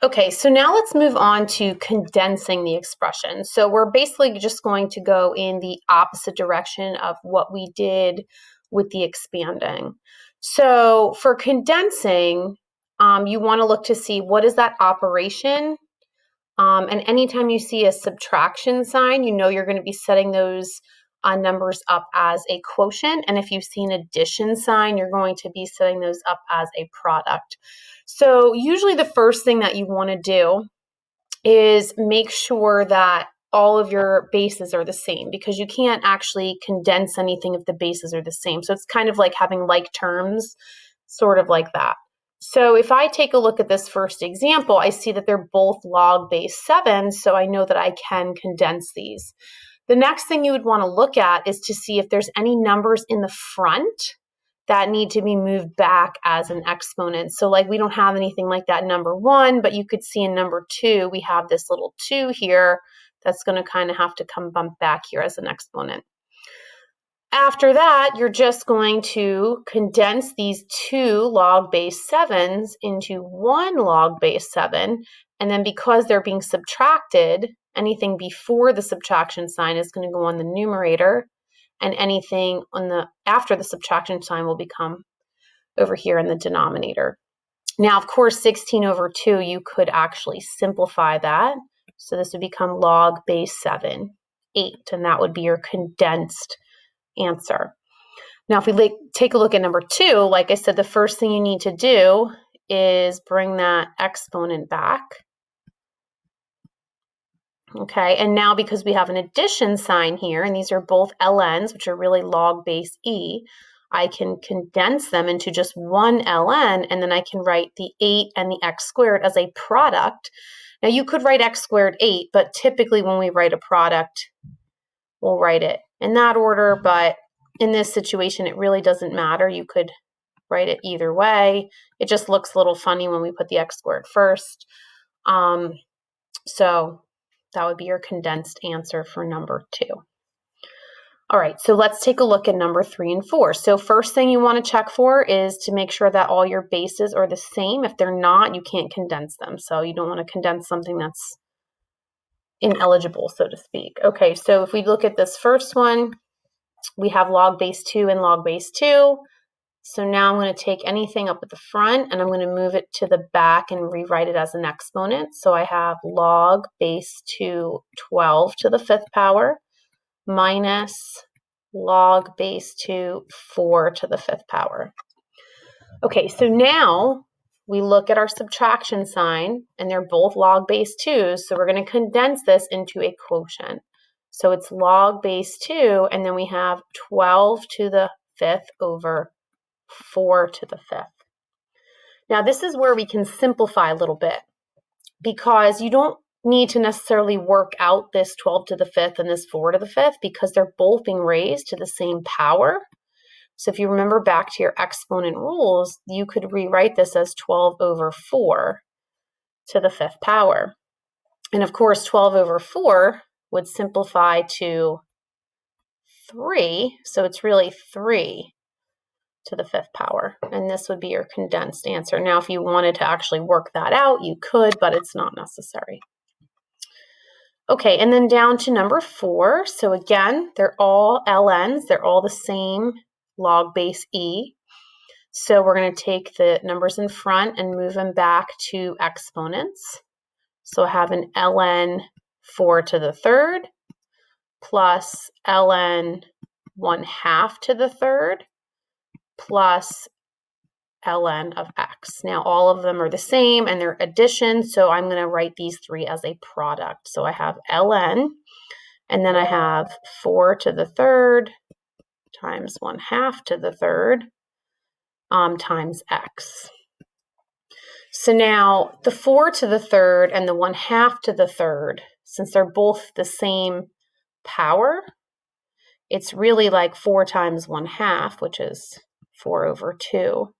Okay, so now let's move on to condensing the expression. So we're basically just going to go in the opposite direction of what we did with the expanding. So for condensing, you want to look to see what is that operation. And anytime you see a subtraction sign, you know you're going to be setting those numbers up as a quotient. And if you see an addition sign, you're going to be setting those up as a product. So usually the first thing that you want to do is make sure that all of your bases are the same, because you can't actually condense anything if the bases are the same. So it's kind of like having like terms, sort of like that. So if I take a look at this first example, I see that they're both log base 7, so I know that I can condense these. The next thing you would want to look at is to see if there's any numbers in the front that need to be moved back as an exponent. So like we don't have anything like that in number 1, but you could see in number 2, we have this little 2 here that's going to kind of have to come bump back here as an exponent. After that, you're just going to condense these 2 log base 7s into 1 log base 7, and then because they're being subtracted, anything before the subtraction sign is going to go on the numerator, and anything on the after the subtraction sign will become over here in the denominator. Now, of course, 16 over 2, you could actually simplify that. So this would become log base 7, 8, and that would be your condensed answer. Now, if we take a look at number 2, like I said, the first thing you need to do is bring that exponent back. Okay, and now because we have an addition sign here, and these are both ln's, which are really log base e, I can condense them into just one ln, and then I can write the 8 and the x squared as a product. Now, you could write x squared 8, but typically when we write a product, we'll write it in that order, but in this situation, it really doesn't matter. You could write it either way. It just looks a little funny when we put the x squared first. So that would be your condensed answer for number 2. All right, so let's take a look at number 3 and 4. So first thing you want to check for is to make sure that all your bases are the same. If they're not, you can't condense them. So you don't want to condense something that's ineligible, so to speak. Okay, so if we look at this first one, we have log base 2 and log base 2. So now I'm going to take anything up at the front and I'm going to move it to the back and rewrite it as an exponent. So I have log base 2 12 to the 5th power minus log base 2 4 to the 5th power. Okay, so now we look at our subtraction sign and they're both log base 2s. So we're going to condense this into a quotient. So it's log base 2 and then we have 12 to the 5th over 4 to the 5th. Now this is where we can simplify a little bit, because you don't need to necessarily work out this 12 to the 5th and this 4 to the 5th, because they're both being raised to the same power. So if you remember back to your exponent rules, you could rewrite this as 12 over 4 to the 5th power. And of course, 12 over 4 would simplify to 3. So it's really 3 to the 5th power, and this would be your condensed answer. Now, if you wanted to actually work that out, you could, but it's not necessary. Okay, and then down to number 4. So again, they're all ln's. They're all the same log base e. So we're going to take the numbers in front and move them back to exponents. So I have an ln 4 to the 3rd plus ln 1/2 to the 3rd plus ln of x. Now all of them are the same and they're additions, so I'm going to write these 3 as a product. So I have ln, and then I have 4 to the 3rd times 1/2 to the 3rd times x. So now the 4 to the 3rd and the 1/2 to the 3rd, since they're both the same power, it's really like 4 times 1/2, which is 4 over 2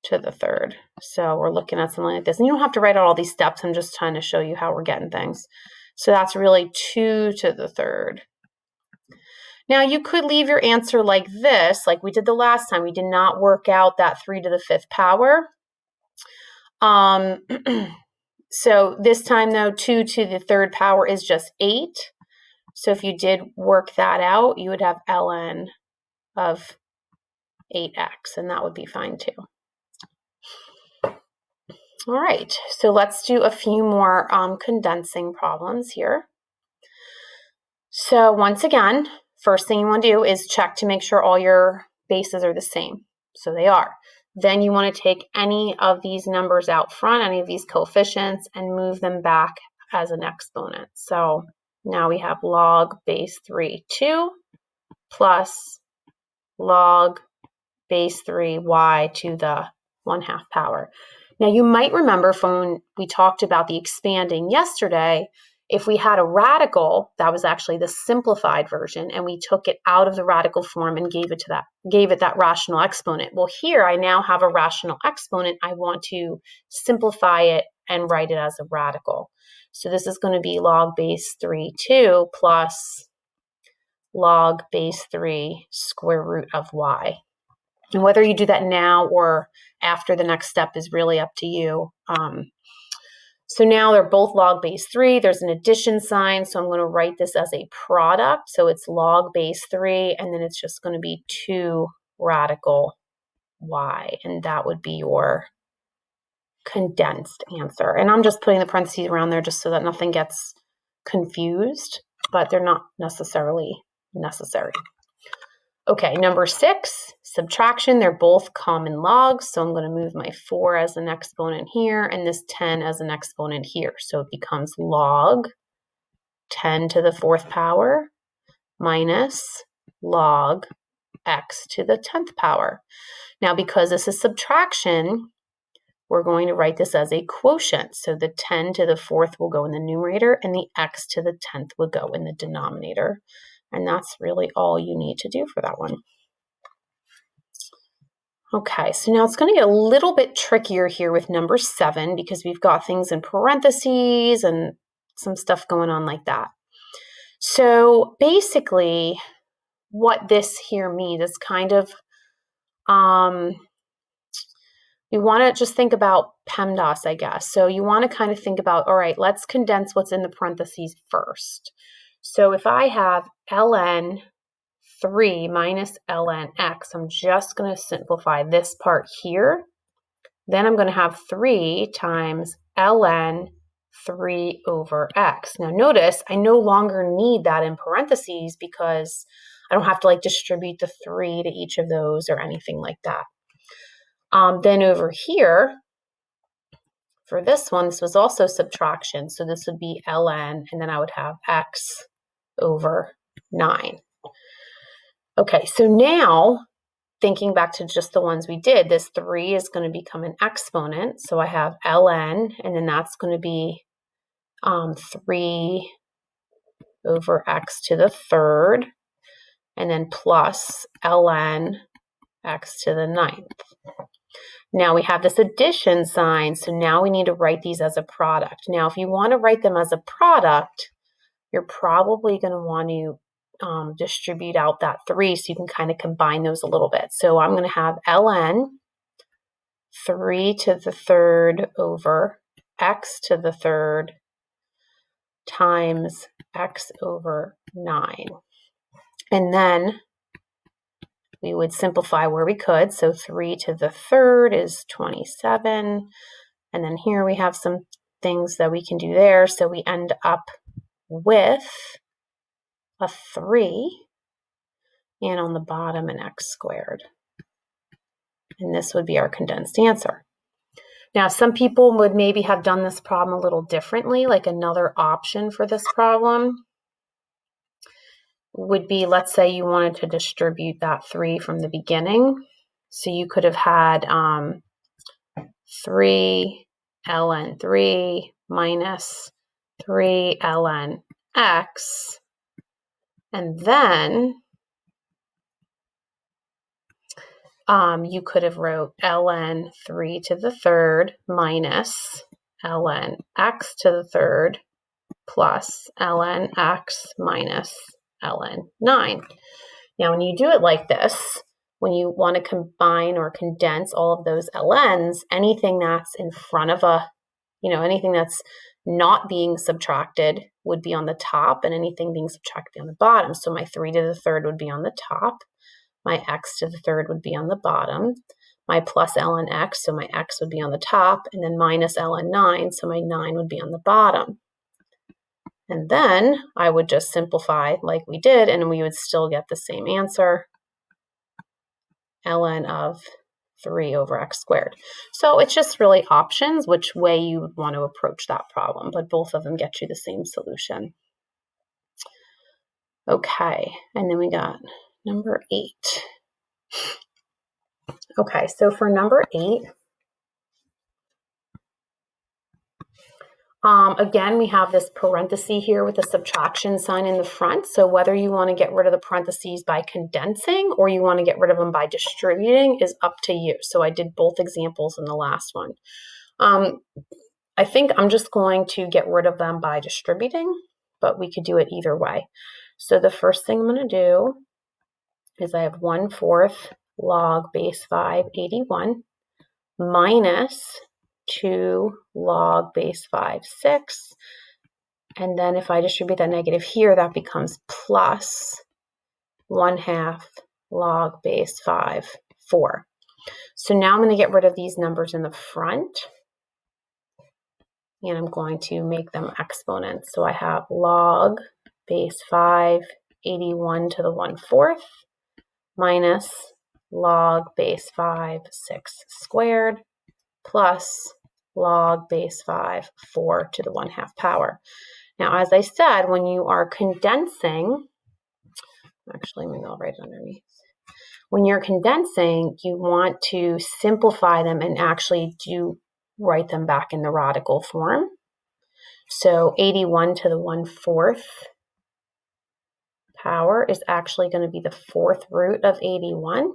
to the 3rd. So we're looking at something like this. And you don't have to write out all these steps. I'm just trying to show you how we're getting things. So that's really 2 to the 3rd. Now you could leave your answer like this, like we did the last time. We did not work out that 3 to the 5th power. So this time though, 2 to the third power is just 8. So if you did work that out, you would have ln of 8x, and that would be fine too. All right, so let's do a few more condensing problems here. So once again, first thing you want to do is check to make sure all your bases are the same. So they are. Then you want to take any of these numbers out front, any of these coefficients, and move them back as an exponent. So now we have log base 3, 2 plus log base 3 y to the 1/2 power. Now you might remember from when we talked about the expanding yesterday, if we had a radical, that was actually the simplified version, and we took it out of the radical form and gave it that rational exponent. Well, here I now have a rational exponent. I want to simplify it and write it as a radical. So this is going to be log base 3, 2 plus log base 3 square root of y. And whether you do that now or after the next step is really up to you. So now they're both log base 3. There's an addition sign, so I'm going to write this as a product. So it's log base 3, and then it's just going to be 2 radical y, and that would be your condensed answer. And I'm just putting the parentheses around there just so that nothing gets confused, but they're not necessarily necessary. Okay, number 6, subtraction. They're both common logs, so I'm going to move my 4 as an exponent here and this 10 as an exponent here. So it becomes log 10 to the 4th power minus log x to the 10th power. Now, because this is subtraction, we're going to write this as a quotient. So the 10 to the 4th will go in the numerator and the x to the 10th will go in the denominator. And that's really all you need to do for that one. Okay, so now it's going to get a little bit trickier here with number 7 because we've got things in parentheses and some stuff going on like that. So basically, what this here means is kind of, we want to just think about PEMDAS, I guess. So you want to kind of think about, all right, let's condense what's in the parentheses first. So if I have ln 3 minus ln x, I'm just going to simplify this part here. Then I'm going to have 3 times ln 3 over x. Now notice I no longer need that in parentheses because I don't have to like distribute the 3 to each of those or anything like that. Then over here, for this one, this was also subtraction. So this would be ln, and then I would have x over 9. Okay, so now thinking back to just the ones we did, this 3 is going to become an exponent. So I have ln, and then that's going to be 3 over x to the 3rd, and then plus ln x to the 9th. Now we have this addition sign, so now we need to write these as a product. Now, if you want to write them as a product, you're probably going to want to distribute out that 3 so you can kind of combine those a little bit. So I'm going to have ln 3 to the 3rd over x to the 3rd times x over 9. And then we would simplify where we could. So 3 to the 3rd is 27. And then here we have some things that we can do there. So we end up with a 3 and on the bottom an x squared. And this would be our condensed answer. Now, some people would maybe have done this problem a little differently, like another option for this problem would be, let's say you wanted to distribute that 3 from the beginning. So you could have had 3 ln 3 minus 3 ln x, and then you could have wrote ln 3 to the 3rd minus ln x to the 3rd plus ln x minus ln 9. Now, when you do it like this, when you want to combine or condense all of those ln's, anything that's in front of a anything that's not being subtracted would be on the top, and anything being subtracted on the bottom. So my 3 to the third would be on the top. My x to the third would be on the bottom. My plus ln x, so my x would be on the top, and then minus ln 9, so my 9 would be on the bottom. And then I would just simplify like we did, and we would still get the same answer, ln of 3 over x squared. So it's just really options which way you would want to approach that problem, but both of them get you the same solution. Okay, and then we got number 8. Okay, so for number 8, again, we have this parenthesis here with a subtraction sign in the front. So whether you want to get rid of the parentheses by condensing or you want to get rid of them by distributing is up to you. So I did both examples in the last one. I think I'm just going to get rid of them by distributing, but we could do it either way. So the first thing I'm going to do is I have 1/4 log base 5, 81, minus 2 log base 5, 6. And then if I distribute that negative here, that becomes plus 1/2 log base 5, 4. So now I'm going to get rid of these numbers in the front, and I'm going to make them exponents. So I have log base 5, 81 to the 1/4 minus log base 5, 6 squared plus log base 5, 4 to the 1/2 power. Now, as I said, when you are condensing, actually, maybe I'll write it underneath. When you're condensing, you want to simplify them and actually write them back in the radical form. So 81 to the 1/4 power is actually going to be the 4th root of 81.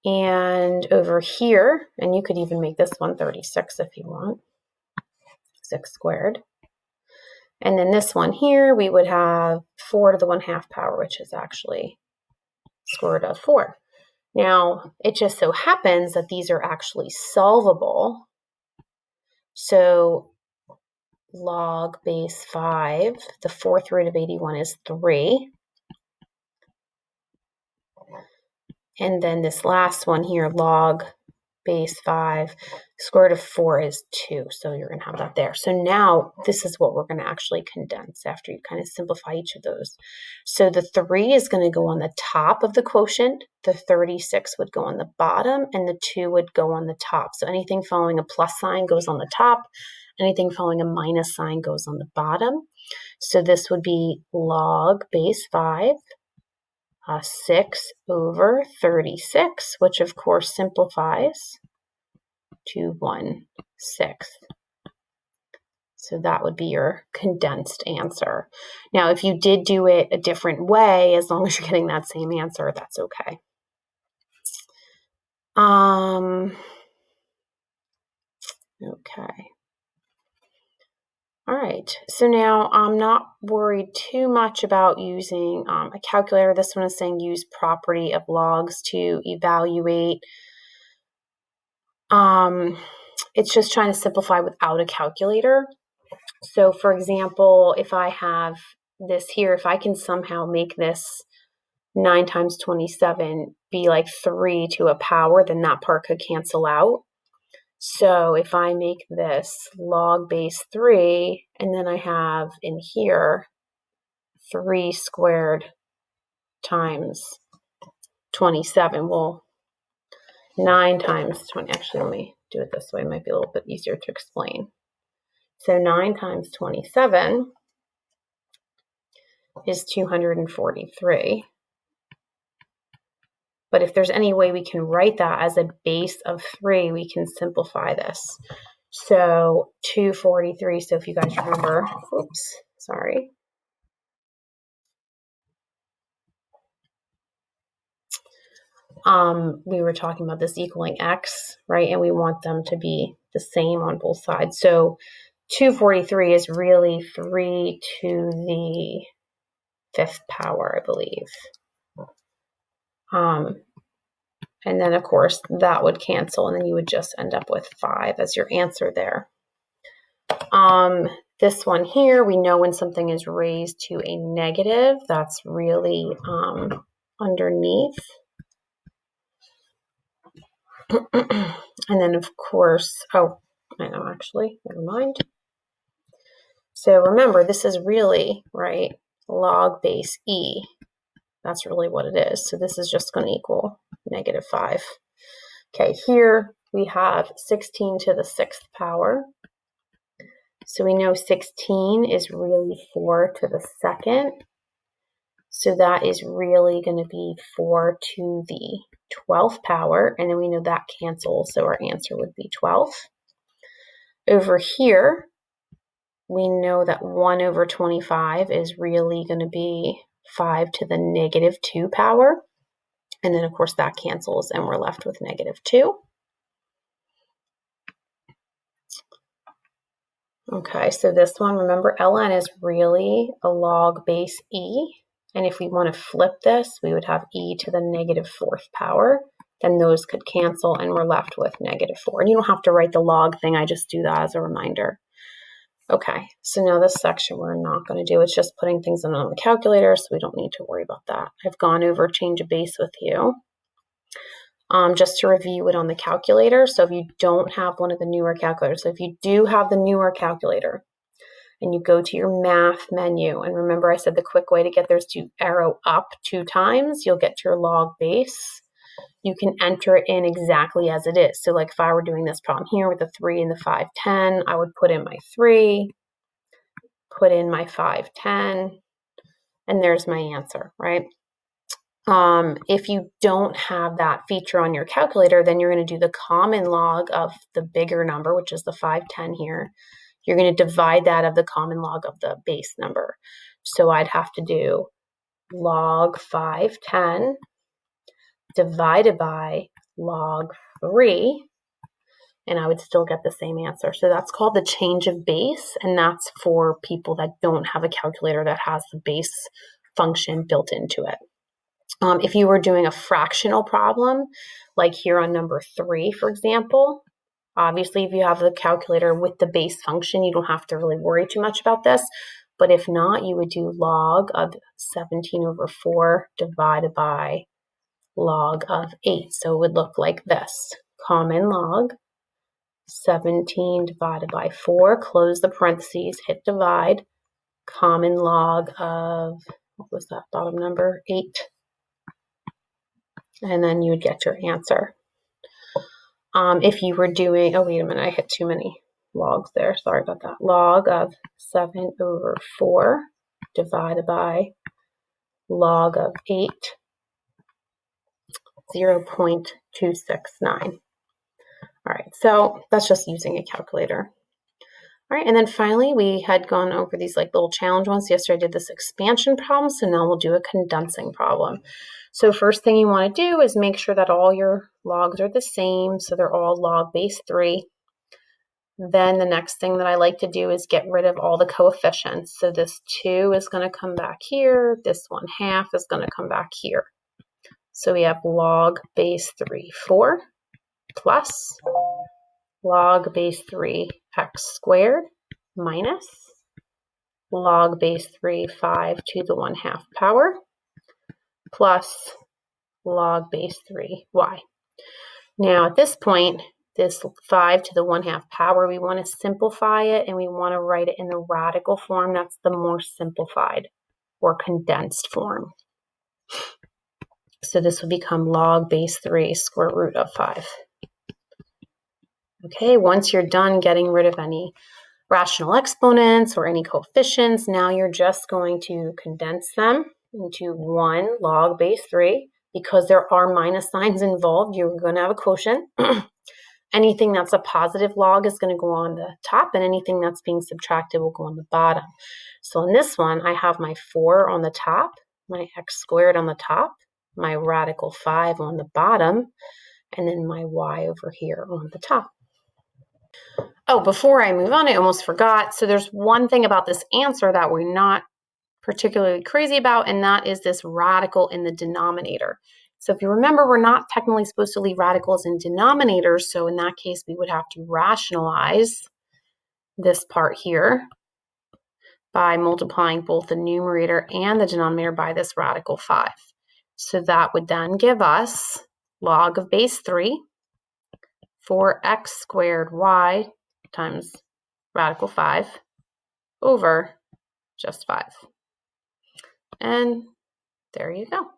And over here, and you could even make this one 36 if you want, 6 squared. And then this one here, we would have 4 to the 1/2 power, which is actually square root of 4. Now, it just so happens that these are actually solvable. So log base 5, the 4th root of 81 is 3. And then this last one here, log base 5, square root of 4 is 2. So you're going to have that there. So now this is what we're going to actually condense after you kind of simplify each of those. So the 3 is going to go on the top of the quotient. The 36 would go on the bottom, and the 2 would go on the top. So anything following a plus sign goes on the top. Anything following a minus sign goes on the bottom. So this would be log base 5. 6 over 36, which of course simplifies to 1/6. So that would be your condensed answer. Now, if you did do it a different way, as long as you're getting that same answer, that's okay. Okay. All right, so now I'm not worried too much about using a calculator. This one is saying use property of logs to evaluate. It's just trying to simplify without a calculator. So for example, if I have this here, if I can somehow make this 9 times 27 be like 3 to a power, then that part could cancel out. So if I make this log base 3, and then I have in here 3 squared times 27, well, 9 times 20, actually, let me do it this way. It might be a little bit easier to explain. So 9 times 27 is 243. But if there's any way we can write that as a base of 3, we can simplify this. So 243, so if you guys remember, oops, sorry. We were talking about this equaling x, right? And we want them to be the same on both sides. So 243 is really 3 to the 5th power, I believe. And then, of course, that would cancel, and then you would just end up with 5 as your answer there. This one here, we know when something is raised to a negative, that's really underneath. And then, of course, oh, I know, actually, never mind. So remember, this is really, right, log base e. That's really what it is. So this is just going to equal -5. Okay, here we have 16 to the 6th power. So we know 16 is really 4 to the 2nd. So that is really going to be 4 to the 12th power. And then we know that cancels, so our answer would be 12. Over here, we know that 1 over 25 is really going to be 5 to the -2 power. And then, of course, that cancels, and we're left with -2. Okay, so this one, remember, ln is really a log base e. And if we want to flip this, we would have e to the -4th power. Then those could cancel, and we're left with -4. And you don't have to write the log thing. I just do that as a reminder. Okay, so now this section we're not going to do. It's just putting things in on the calculator, so we don't need to worry about that. I've gone over change of base with you. Just to review it on the calculator. So if you don't have one of the newer calculators, so if you do have the newer calculator and you go to your math menu, and remember I said the quick way to get there is to arrow up 2 times, you'll get to your log base. You can enter it in exactly as it is. So like if I were doing this problem here with the 3 and the 510, I would put in my 3, put in my 510, and there's my answer, right? If you don't have that feature on your calculator, then you're going to do the common log of the bigger number, which is the 510 here. You're going to divide that of the common log of the base number. So I'd have to do log 510 divided by log 3, and I would still get the same answer. So that's called the change of base, and that's for people that don't have a calculator that has the base function built into it. If you were doing a fractional problem, like here on number 3, for example, obviously if you have the calculator with the base function, you don't have to really worry too much about this. But if not, you would do log of 17 over 4 divided by log of 8. So it would look like this. Common log, 17 divided by 4, close the parentheses, hit divide, common log of, what was that bottom number, 8. And then you would get your answer. If you were doing, oh, wait a minute, I hit too many logs there. Sorry about that. Log of 7 over 4 divided by log of 8, 0.269. All right, so that's just using a calculator. All right, and then finally, we had gone over these like little challenge ones. Yesterday I did this expansion problem, so now we'll do a condensing problem. So first thing you want to do is make sure that all your logs are the same, so they're all log base 3. Then the next thing that I like to do is get rid of all the coefficients. So this 2 is going to come back here, this 1/2 is going to come back here. So we have log base 3, 4, plus log base 3, x squared, minus log base 3, 5 to the 1/2 power, plus log base 3, y. Now at this point, this 5 to the 1/2 power, we want to simplify it, and we want to write it in the radical form. That's the more simplified or condensed form. So this would become log base 3 square root of 5. Okay, once you're done getting rid of any rational exponents or any coefficients, now you're just going to condense them into 1 log base 3. Because there are minus signs involved, you're going to have a quotient. Anything that's a positive log is going to go on the top, and anything that's being subtracted will go on the bottom. So in this one, I have my 4 on the top, my x squared on the top, my radical 5 on the bottom, and then my y over here on the top. Oh, before I move on, I almost forgot. So there's one thing about this answer that we're not particularly crazy about, and that is this radical in the denominator. So if you remember, we're not technically supposed to leave radicals in denominators, so in that case, we would have to rationalize this part here by multiplying both the numerator and the denominator by this radical 5. So that would then give us log of base 3 for x squared y times radical 5 over just 5. And there you go.